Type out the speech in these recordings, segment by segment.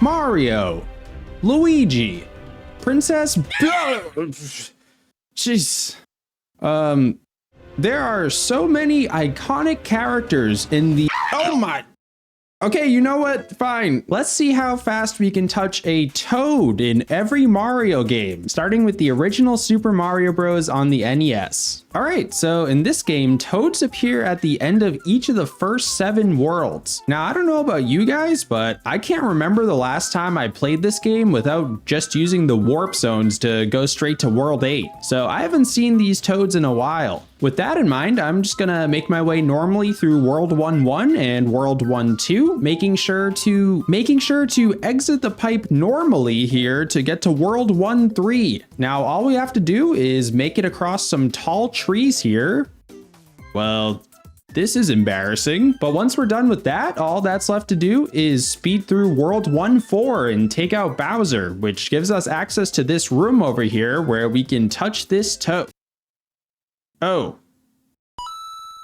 Mario, Luigi, Princess. Jeez. There are so many iconic characters in the. Oh my. Okay, you know what? Fine. Let's see how fast we can touch a toad in every Mario game, starting with the original Super Mario Bros. On the NES. All right, so in this game, toads appear at the end of each of the first 7 worlds. Now, I don't know about you guys, but I can't remember the last time I played this game without just using the warp zones to go straight to World 8. So I haven't seen these toads in a while. With that in mind, I'm just gonna make my way normally through World 1-1 and World 1-2, making sure to exit the pipe normally here to get to World 1-3. Now, all we have to do is make it across some tall trees here. Well, this is embarrassing, but once we're done with that, all that's left to do is speed through World 1-4 and take out Bowser, which gives us access to this room over here where we can touch this toad. Oh.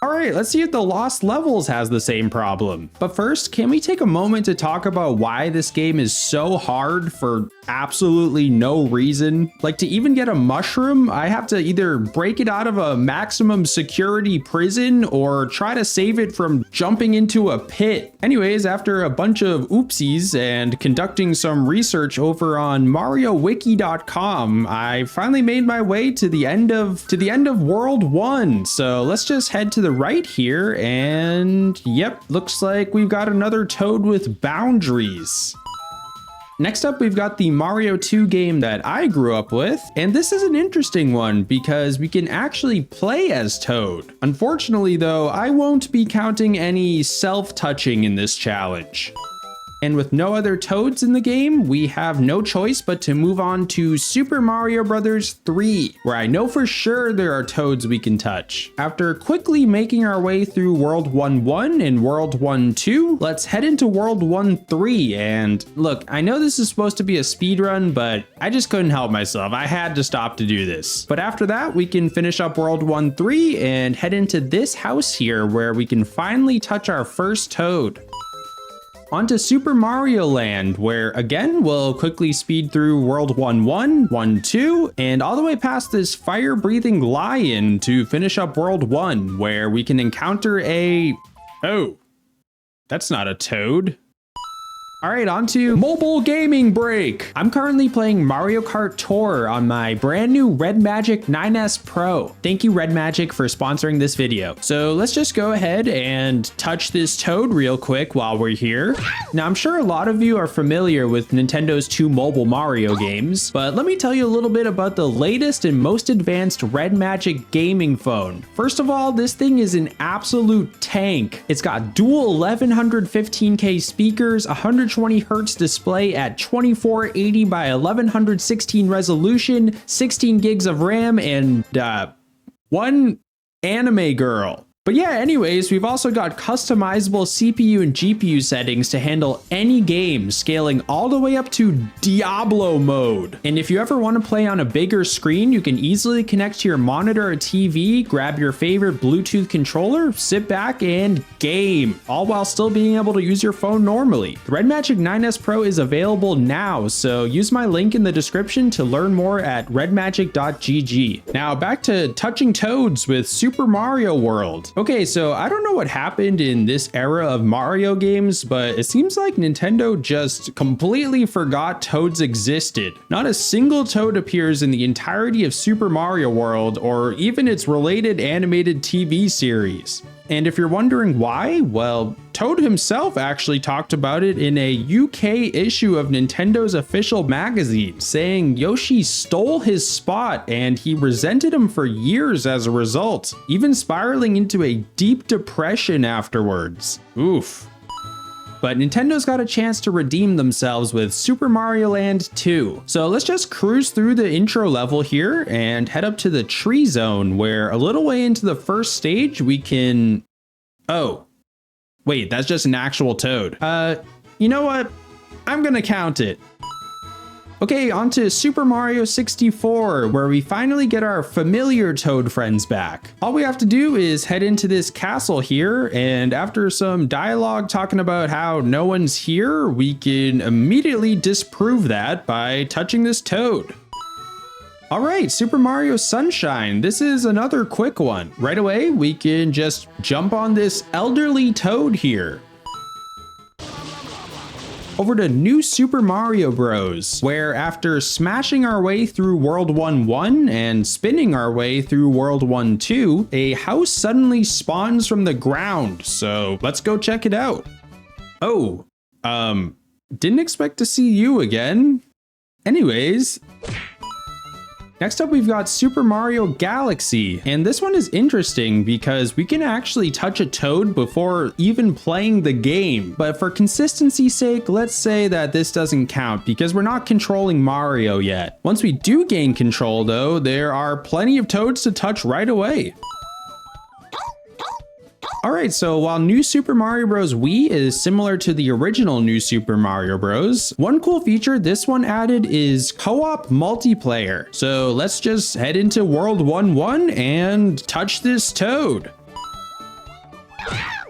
All right, let's see if the Lost Levels has the same problem. But first, can we take a moment to talk about why this game is so hard for absolutely no reason? Like, to even get a mushroom, I have to either break it out of a maximum security prison or try to save it from jumping into a pit. Anyways, after a bunch of oopsies and conducting some research over on MarioWiki.com, I finally made my way to the end of World 1. So let's just head to the right here, and yep, looks like we've got another toad with boundaries. Next up, we've got the Mario 2 game that I grew up with, and this is an interesting one because we can actually play as Toad. Unfortunately though, I won't be counting any self-touching in this challenge. And with no other toads in the game, we have no choice but to move on to Super Mario Bros. 3, where I know for sure there are toads we can touch. After quickly making our way through World 1-1 and World 1-2, let's head into World 1-3. And look, I know this is supposed to be a speed run, but I just couldn't help myself. I had to stop to do this. But after that, we can finish up World 1-3 and head into this house here where we can finally touch our first toad. Onto Super Mario Land, where again, we'll quickly speed through World 1-1, 1-2, and all the way past this fire-breathing lion to finish up World 1, where we can encounter a... Oh, that's not a toad. All right, on to mobile gaming break. I'm currently playing Mario Kart Tour on my brand new Red Magic 9S Pro. Thank you, Red Magic, for sponsoring this video. So let's just go ahead and touch this toad real quick while we're here. Now, I'm sure a lot of you are familiar with Nintendo's 2 mobile Mario games, but let me tell you a little bit about the latest and most advanced Red Magic gaming phone. First of all, this thing is an absolute tank. It's got dual 1115K speakers, 120 Hz display at 2480 by 1116 resolution, 16 gigs of RAM, and one anime girl. But yeah, anyways, we've also got customizable CPU and GPU settings to handle any game, scaling all the way up to Diablo mode. And if you ever want to play on a bigger screen, you can easily connect to your monitor or TV, grab your favorite Bluetooth controller, sit back and game, all while still being able to use your phone normally. The Red Magic 9S Pro is available now, so use my link in the description to learn more at redmagic.gg. Now back to touching toads with Super Mario World. Okay, so I don't know what happened in this era of Mario games, but it seems like Nintendo just completely forgot toads existed. Not a single toad appears in the entirety of Super Mario World or even its related animated TV series. And if you're wondering why, well, Toad himself actually talked about it in a UK issue of Nintendo's official magazine, saying Yoshi stole his spot and he resented him for years as a result, even spiraling into a deep depression afterwards. Oof. But Nintendo's got a chance to redeem themselves with Super Mario Land 2. So let's just cruise through the intro level here and head up to the tree zone, where a little way into the first stage we can... Oh, wait, that's just an actual toad. You know what? I'm gonna count it. Okay, on to Super Mario 64, where we finally get our familiar Toad friends back. All we have to do is head into this castle here, and after some dialogue talking about how no one's here, we can immediately disprove that by touching this Toad. All right, Super Mario Sunshine. This is another quick one. Right away, we can just jump on this elderly Toad here. Over to New Super Mario Bros., where after smashing our way through World 1-1 and spinning our way through World 1-2, a house suddenly spawns from the ground, so let's go check it out. Oh, didn't expect to see you again. Anyways, next up, we've got Super Mario Galaxy, and this one is interesting because we can actually touch a Toad before even playing the game. But for consistency's sake, let's say that this doesn't count because we're not controlling Mario yet. Once we do gain control though, there are plenty of Toads to touch right away. Alright, so while New Super Mario Bros. Wii is similar to the original New Super Mario Bros., one cool feature this one added is co-op multiplayer. So let's just head into World 1-1 and touch this Toad.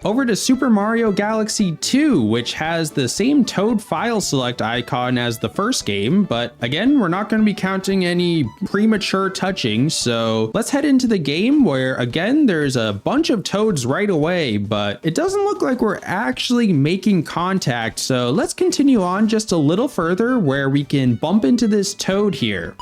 Over to Super Mario Galaxy 2, which has the same Toad file select icon as the first game, but again, we're not going to be counting any premature touching, so let's head into the game where, again, there's a bunch of Toads right away, but it doesn't look like we're actually making contact, so let's continue on just a little further where we can bump into this Toad here.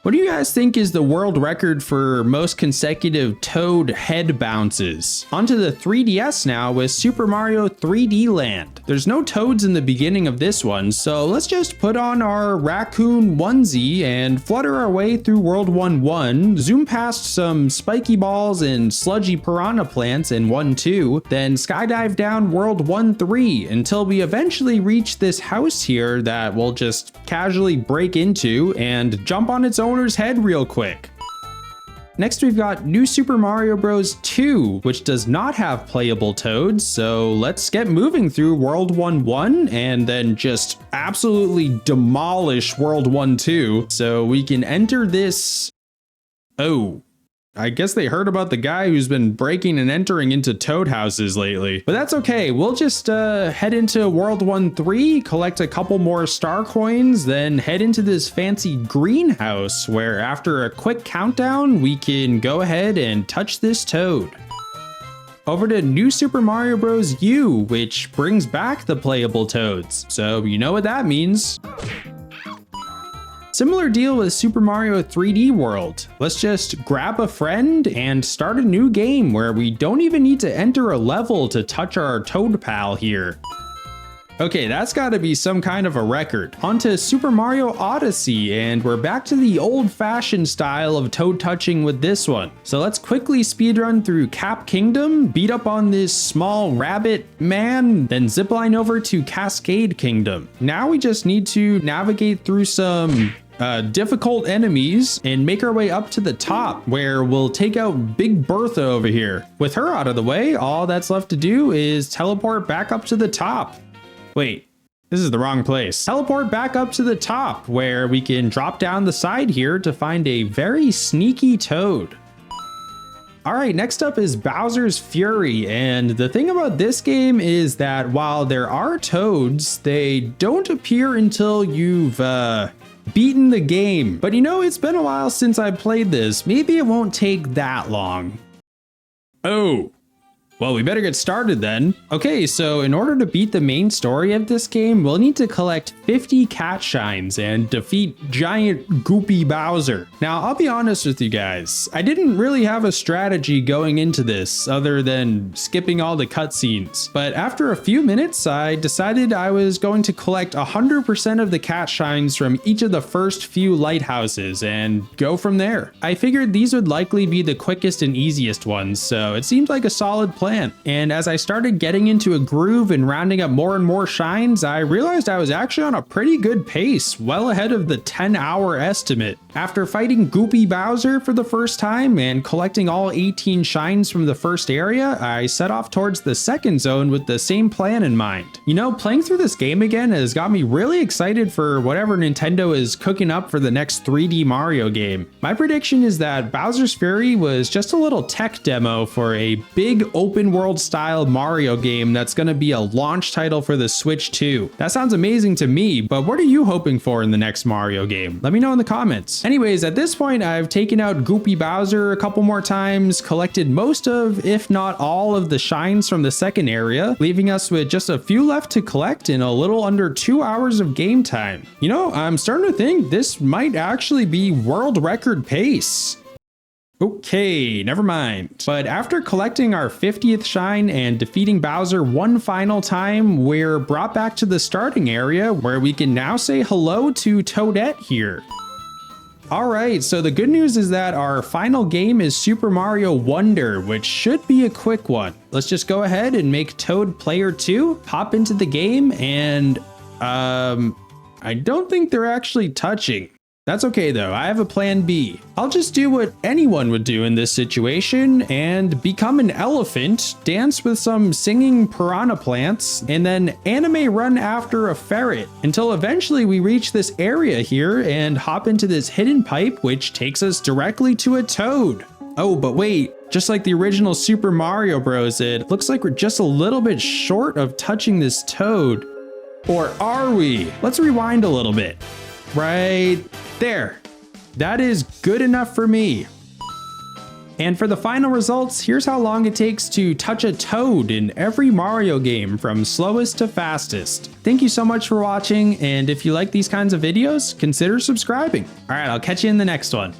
What do you guys think is the world record for most consecutive Toad head bounces? Onto the 3DS now with Super Mario 3D Land. There's no Toads in the beginning of this one, so let's just put on our raccoon onesie and flutter our way through World 1-1, zoom past some spiky balls and sludgy piranha plants in 1-2, then skydive down World 1-3 until we eventually reach this house here that we'll just casually break into and jump on its owner's head real quick. Next, we've got New Super Mario Bros. 2, which does not have playable Toads, so let's get moving through World 1-1 and then just absolutely demolish World 1-2 so we can enter this... Oh, I guess they heard about the guy who's been breaking and entering into Toad houses lately. But that's okay, we'll just head into World 1-3, collect a couple more star coins, then head into this fancy greenhouse where after a quick countdown, we can go ahead and touch this Toad. Over to New Super Mario Bros. U, which brings back the playable Toads. So you know what that means. Similar deal with Super Mario 3D World. Let's just grab a friend and start a new game where we don't even need to enter a level to touch our Toad pal here. Okay, that's gotta be some kind of a record. Onto Super Mario Odyssey, and we're back to the old-fashioned style of Toad touching with this one. So let's quickly speedrun through Cap Kingdom, beat up on this small rabbit man, then zipline over to Cascade Kingdom. Now we just need to navigate through some difficult enemies and make our way up to the top where we'll take out Big Bertha over here. With her out of the way, all that's left to do is teleport back up to the top. Wait, this is the wrong place. Teleport back up to the top where we can drop down the side here to find a very sneaky Toad. All right, next up is Bowser's Fury, and the thing about this game is that while there are Toads, they don't appear until you've beaten the game. But you know, it's been a while since I played this. Maybe it won't take that long. Oh. Well, we better get started then. Okay, so in order to beat the main story of this game, we'll need to collect 50 cat shines and defeat giant goopy Bowser. Now, I'll be honest with you guys, I didn't really have a strategy going into this other than skipping all the cutscenes. But after a few minutes, I decided I was going to collect 100% of the cat shines from each of the first few lighthouses and go from there. I figured these would likely be the quickest and easiest ones, so it seemed like a solid plan plan. And as I started getting into a groove and rounding up more and more shines, I realized I was actually on a pretty good pace, well ahead of the 10-hour estimate. After fighting Goopy Bowser for the first time and collecting all 18 shines from the first area, I set off towards the second zone with the same plan in mind. You know, playing through this game again has got me really excited for whatever Nintendo is cooking up for the next 3D Mario game. My prediction is that Bowser's Fury was just a little tech demo for a big open world style Mario game that's going to be a launch title for the Switch 2. That sounds amazing to me, but what are you hoping for in the next Mario game? Let me know in the comments. Anyways, at this point, I've taken out Goopy Bowser a couple more times, collected most of, if not all of the shines from the second area, leaving us with just a few left to collect in a little under 2 hours of game time. You know, I'm starting to think this might actually be world record pace. Okay, never mind. But after collecting our 50th shine and defeating Bowser one final time, we're brought back to the starting area where we can now say hello to Toadette here. Alright, so the good news is that our final game is Super Mario Wonder, which should be a quick one. Let's just go ahead and make Toad player 2, hop into the game, and I don't think they're actually touching. That's okay though, I have a plan B. I'll just do what anyone would do in this situation and become an elephant, dance with some singing piranha plants, and then anime run after a ferret until eventually we reach this area here and hop into this hidden pipe which takes us directly to a toad. Oh, but wait, just like the original Super Mario Bros, it looks like we're just a little bit short of touching this toad. Or are we? Let's rewind a little bit. Right there. That is good enough for me. And for the final results, here's how long it takes to touch a toad in every Mario game from slowest to fastest. Thank you so much for watching, and if you like these kinds of videos, consider subscribing. All right, I'll catch you in the next one.